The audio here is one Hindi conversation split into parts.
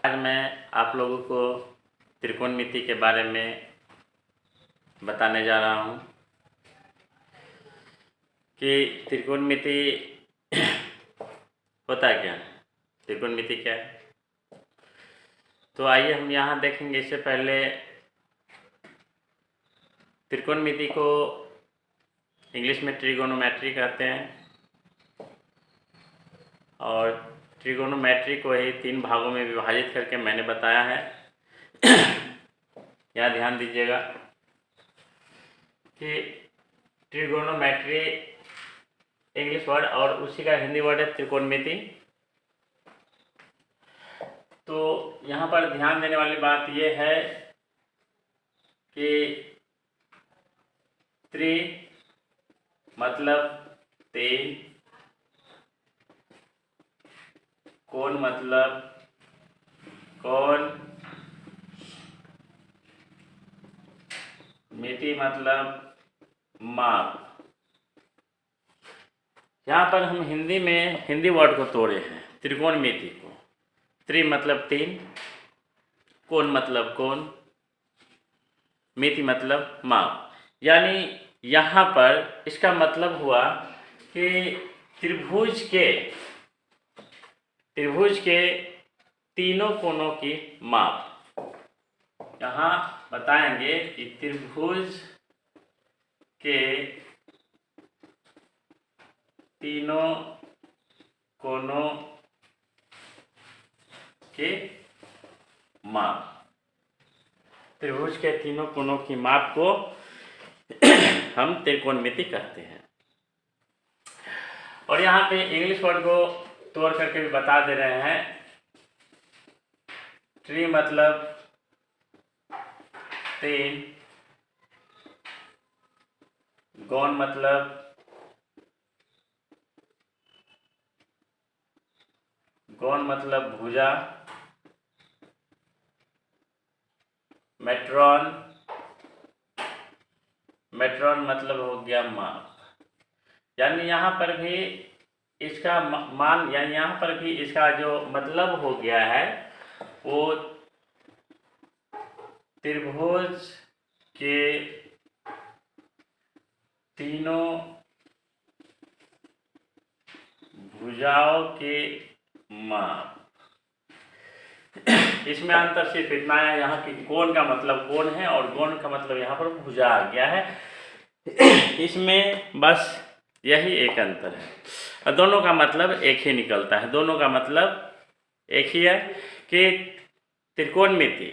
आज मैं आप लोगों को त्रिकोणमिति के बारे में बताने जा रहा हूँ कि त्रिकोणमिति होता क्या है, त्रिकोणमिति क्या है। तो आइए हम यहाँ देखेंगे। इससे पहले त्रिकोणमिति को इंग्लिश में ट्रिगोनोमेट्री कहते हैं और ट्रिगोनोमेट्री को ही 3 भागों में विभाजित करके मैंने बताया है। यहाँ ध्यान दीजिएगा कि ट्रिगोनोमेट्री इंग्लिश वर्ड और उसी का हिंदी वर्ड है त्रिकोणमिति। तो यहाँ पर ध्यान देने वाली बात यह है कि त्रि मतलब 3, कोण मतलब कोण, मिति मतलब माप। यहाँ पर हम हिंदी में हिंदी वर्ड को तोड़े हैं त्रिकोणमिति को। त्रि मतलब 3, कोण मतलब कोण, मिति मतलब माप। यानी यहाँ पर इसका मतलब हुआ कि त्रिभुज के तीनों कोणों की माप। यहाँ बताएंगे कि त्रिभुज के तीनों कोणों के माप। त्रिभुज के तीनों कोणों की माप को हम त्रिकोणमिति कहते हैं। और यहाँ पे इंग्लिश वर्ड को तोड़ करके भी बता दे रहे हैं। ट्री मतलब 3, गौन मतलब भुजा, मेट्रॉन मतलब हो गया माप। यानी यहाँ पर भी इसका मान, यानी यहाँ पर भी इसका जो मतलब हो गया है वो त्रिभुज के तीनों भुजाओं के माप। इसमें अंतर सिर्फ इतना है, यहाँ की कोण का मतलब कोण है और गौण का मतलब यहाँ पर भुजा आ गया है। इसमें बस यही एक अंतर है और दोनों का मतलब एक ही निकलता है। दोनों का मतलब एक ही है कि त्रिकोणमिति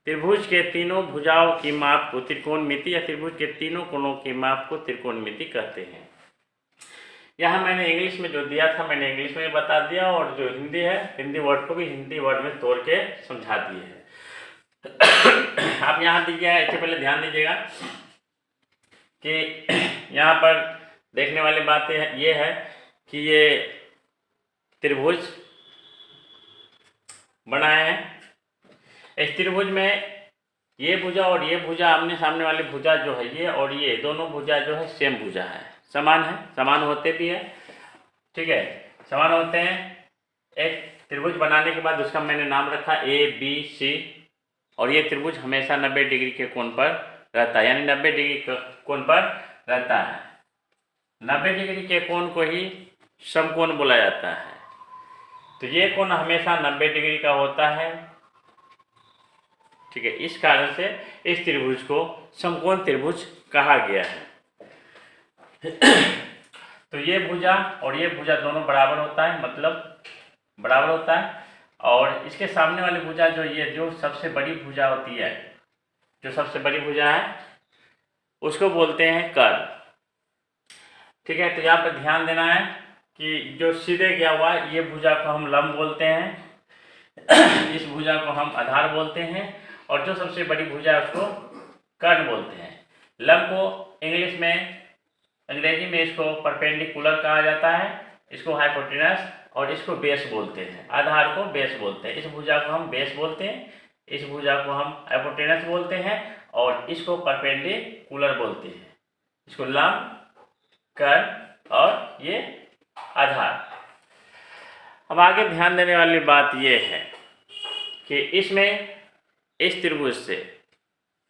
त्रिभुज के तीनों भुजाओं की माप को त्रिकोणमिति या त्रिभुज के तीनों कोणों की माप को त्रिकोणमिति कहते हैं। यहाँ मैंने इंग्लिश में जो दिया था मैंने इंग्लिश में बता दिया और जो हिंदी है हिंदी वर्ड को भी हिंदी वर्ड में तोड़ के समझा दिए है। आप यहाँ दीजिएगा, इससे पहले ध्यान दीजिएगा कि यहाँ पर देखने वाली बात ये है कि ये त्रिभुज बनाए हैं। इस त्रिभुज में ये भुजा और ये भुजा, आमने सामने वाली भुजा जो है ये और ये दोनों भुजा जो है सेम भुजा है, समान है, समान होते भी है। ठीक है, समान होते हैं। एक त्रिभुज बनाने के बाद उसका मैंने नाम रखा ABC और ये त्रिभुज हमेशा 90 डिग्री के कोण पर रहता है, यानी 90 डिग्री कोण पर रहता है। 90 डिग्री के कोण को ही समकोण बोला जाता है। तो ये कोण हमेशा 90 डिग्री का होता है। ठीक है, इस कारण से इस त्रिभुज को समकोण त्रिभुज कहा गया है। तो ये भुजा और ये भुजा दोनों बराबर होता है, मतलब बराबर होता है। और इसके सामने वाली भुजा जो सबसे बड़ी भुजा होती है, जो सबसे बड़ी भुजा है उसको बोलते हैं कर्ण। ठीक है, तो यहाँ पर ध्यान देना है कि जो सीधे गया हुआ ये भुजा को हम लंब बोलते हैं, इस भुजा को हम आधार बोलते हैं और जो सबसे बड़ी भुजा है उसको कर्ण बोलते हैं। लंब को इंग्लिश में, अंग्रेजी में इसको परपेंडिकुलर कहा जाता है, इसको हाइपोटेनस और इसको बेस बोलते हैं। आधार को बेस बोलते हैं। इस भुजा को हम बेस बोलते हैं, इस भुजा को हम हाइपोटेनस बोलते हैं और इसको परपेंडिकुलर बोलते हैं। इसको लंब, कर्ण और ये आधार। अब आगे ध्यान देने वाली बात ये है कि इसमें इस त्रिभुज से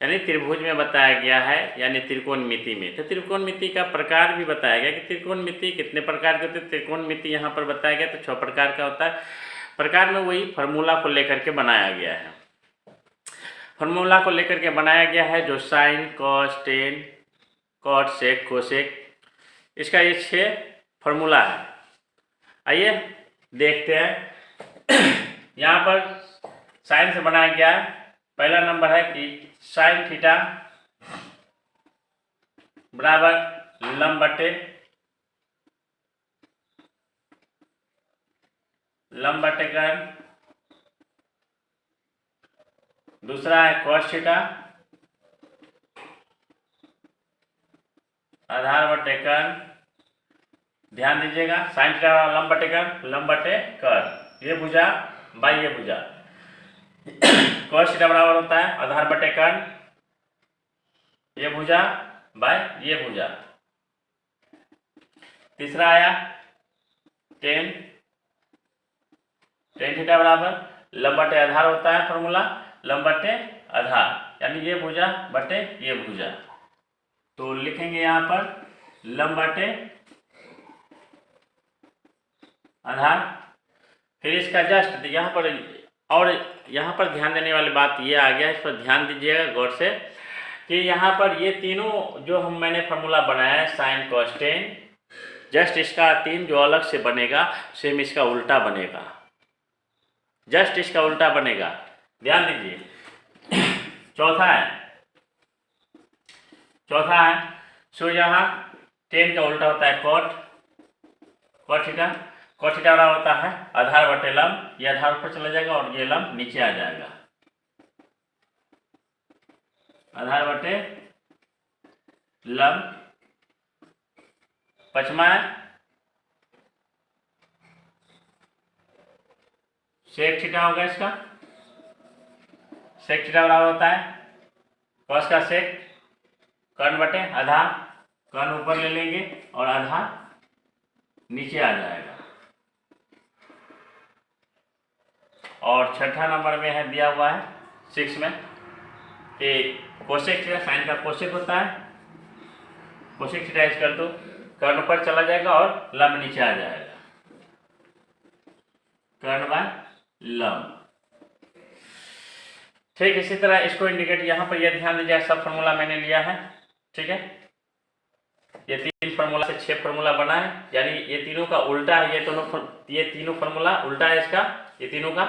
यानी त्रिभुज में बताया गया है, यानी त्रिकोणमिति में, तो त्रिकोणमिति का प्रकार भी बताया गया कि त्रिकोणमिति कितने प्रकार के होते हैं। त्रिकोणमिति यहाँ पर बताया गया तो 6 प्रकार का होता है। प्रकार में वही फार्मूला को लेकर के बनाया गया है, फार्मूला को लेकर के बनाया गया है, जो साइन, कॉस, टेन, कॉट, सेक, कोसेक, इसका ये 6 फार्मूला है। आइए देखते हैं। यहाँ पर साइन से बनाया गया है। पहला नंबर है कि साइन थीटा बराबर लंब बटे कर्ण। दूसरा है कॉस थीटा आधार बटे कर्ण। ध्यान दीजिएगा, साइन थीटा बराबर लंब बटे कर्ण, ये भुजा बाई ये भुजा। कॉस थीटा बराबर होता है आधार बटे कर्ण, ये भुजा बाय ये भुजा। तीसरा आया टेन थीटा बराबर लंब बटे आधार होता है, फॉर्मूला लंब बटे आधार, यानी ये भुजा बटे ये भुजा। तो लिखेंगे यहाँ पर लंब बटे आधार। फिर इसका जस्ट यहाँ पर, और यहाँ पर ध्यान देने वाली बात ये आ गया, इस पर ध्यान दीजिएगा गौर से कि यहाँ पर ये तीनों जो मैंने फार्मूला बनाया है साइन कॉस टेन, जस्ट इसका 3 जो अलग से बनेगा सेम इसका उल्टा बनेगा, जस्ट इसका उल्टा बनेगा। ध्यान दीजिए। चौथा है सो यहाँ टेन का उल्टा होता है कॉट थीटा बराबर होता है आधार बटे लंब, ये आधार ऊपर चला जाएगा और ये लंब नीचे आ जाएगा, आधार बटे लंब। पचमा है सेक थीटा होगा, इसका सेक थीटा बराबर होता है कॉस का सेक कर्ण बटे आधार, कर्ण ऊपर ले लेंगे और आधार नीचे आ जाएगा। और छठा नंबर में है दिया हुआ है 6 में कि कोसेक थीटा, साइन का कोसेक होता है, कोसेक थीटा इक्वल टू कर्ण ऊपर चला जाएगा और लंब नीचे आ जाएगा, कर्ण बाय लंब। ठीक, इसी तरह इसको इंडिकेट यहाँ पर यह ध्यान दीजिए, सब फार्मूला मैंने लिया है, ठीक है। ये 3 फार्मूला से 6 फार्मूला बना है, यानी ये तीनों का उल्टा है, ये तीनों फार्मूला उल्टा है इसका, ये तीनों का।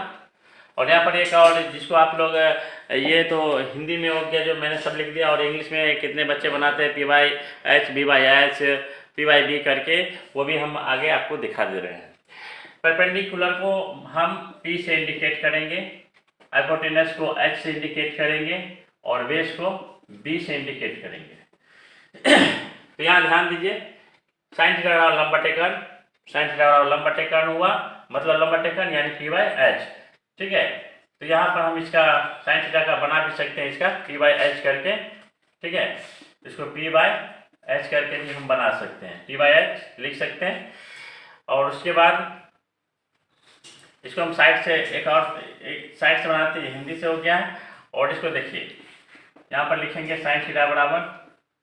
और यहाँ पर एक और जिसको आप लोग ये तो हिंदी में हो गया जो मैंने सब लिख दिया, और इंग्लिश में कितने बच्चे बनाते हैं P/H, B/H, P/B करके, वो भी हम आगे आपको दिखा दे रहे हैं। परपेंडिकुलर को हम P से इंडिकेट करेंगे, हाइपोटेनस को H से इंडिकेट करेंगे और बेस को B से इंडिकेट करेंगे। तो यहाँ ध्यान दीजिए, साइन थीटा बराबर लंब बटे कर्ण, साइन थीटा बराबर लंब बटे कर्ण हुआ, मतलब लंब बटे कर्ण यानी P/H, ठीक है। तो यहाँ पर हम इसका साइन थीटा का बना भी सकते हैं, इसका P/H करके, ठीक है। इसको P/H करके भी हम बना सकते हैं, P/H लिख सकते हैं। और उसके बाद इसको हम साइड से एक साइड से बनाते हैं, हिंदी से हो गया है। और इसको देखिए, यहाँ पर लिखेंगे साइन थीटा बराबर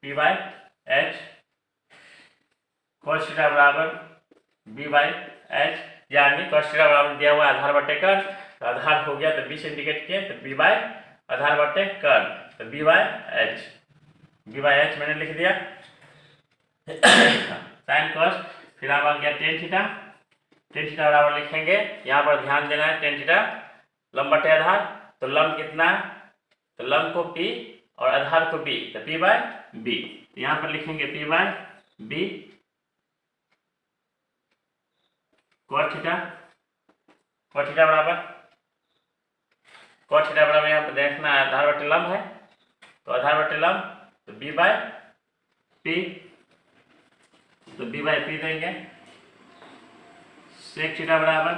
P/H, कॉस थीटा बराबर B/H, यानी कॉस थीटा बराबर दिया हुआ आधार बटे कर्ण, तो आधार हो गया तो B से इंडिकेट किए तो B बाय आधार बटे कर्ण, तो B/H मैंने लिख दिया। साइन कॉस, फिर आप आ गया टेन थीटा बराबर लिखेंगे, यहाँ पर ध्यान देना है, टेन थीटा लंब बटे आधार, तो लंब कितना है, तो लंब को P और आधार को B, तो P/B, यहाँ पर लिखेंगे P/B कॉट थीटा बराबर यहाँ पर देखना है आधार बटे लंब है, तो आधार बटे लंब, तो B/P, तो B/P देंगे। सेक थीटा बराबर,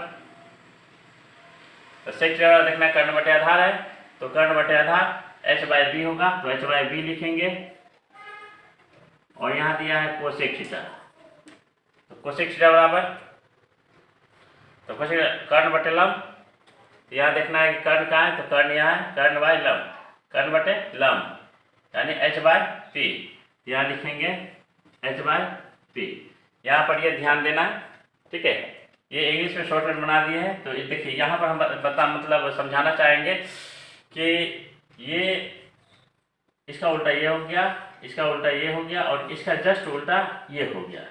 तो सेक थीटा बराबर देखना कर्ण बटे आधार है, तो कर्ण बटे आधार H/B होगा, तो H/B लिखेंगे। और यहाँ दिया है कोसेक थीटा, तो कोसेक थीटा बराबर, तो कोसेक कर्ण बटे लंब, तो यहाँ देखना है कि कर्ण कहाँ है, तो कर्ण यहाँ है, कर्ण बाय लंब, कर्ण बटे लंब यानी h/p। यहाँ लिखेंगे h/p। यहाँ पर ये ध्यान देना है, ठीक है। ये इंग्लिश में शॉर्टकट बना दिए हैं। तो ये देखिए यहाँ पर हम मतलब समझाना चाहेंगे कि ये इसका उल्टा ये हो गया, इसका उल्टा ये हो गया और इसका जस्ट उल्टा ये हो गया।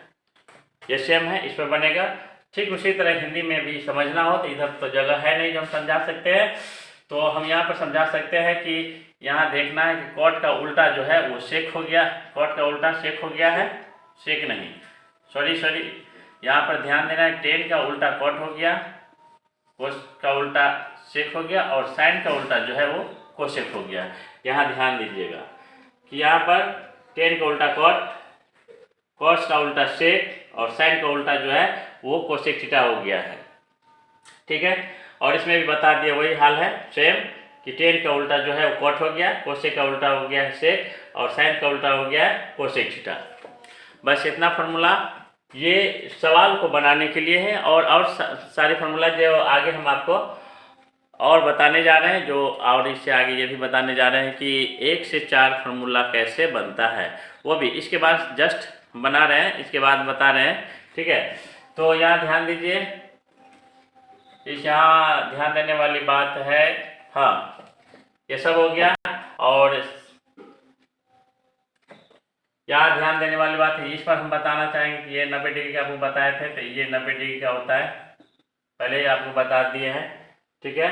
ये सेम है, इस पर बनेगा। ठीक उसी तरह हिंदी में भी समझना हो तो इधर तो जगह है नहीं जो हम समझा सकते हैं, तो हम यहाँ पर समझा सकते हैं कि यहाँ देखना है कि कॉट का उल्टा जो है वो सेक हो गया, कॉट का उल्टा सेक हो गया है, सेक नहीं, सॉरी यहाँ पर ध्यान देना है, टेन का उल्टा कॉट हो गया, कोस का उल्टा सेक हो गया और साइन का उल्टा जो है वो कोसेक हो गया। यहाँ ध्यान दीजिएगा कि यहाँ पर टेन का उल्टा कॉट, कॉस का उल्टा सेक और साइन का उल्टा जो है वो कोसेक थीटा हो गया है, ठीक है। और इसमें भी बता दिया वही हाल है सेम कि टेन का उल्टा जो है वो कॉट हो गया, कोसेक का उल्टा हो गया है सेक और साइन का उल्टा हो गया है कोसेक थीटा। बस इतना फार्मूला ये सवाल को बनाने के लिए है। और सारे फार्मूला जो आगे हम आपको और बताने जा रहे हैं, जो और इससे आगे ये भी बताने जा रहे हैं कि 1 से 4 फार्मूला कैसे बनता है, वो भी इसके बाद जस्ट बना रहे हैं, इसके बाद बता रहे हैं, ठीक है। तो यहाँ ध्यान दीजिए, इस यहाँ ध्यान देने वाली बात है, हाँ ये सब हो गया। और यहाँ ध्यान देने वाली बात है, इस पर हम बताना चाहेंगे कि ये 90 डिग्री का आपको बताए थे, तो ये 90 डिग्री का होता है, पहले ही आपको बता दिए हैं, ठीक है।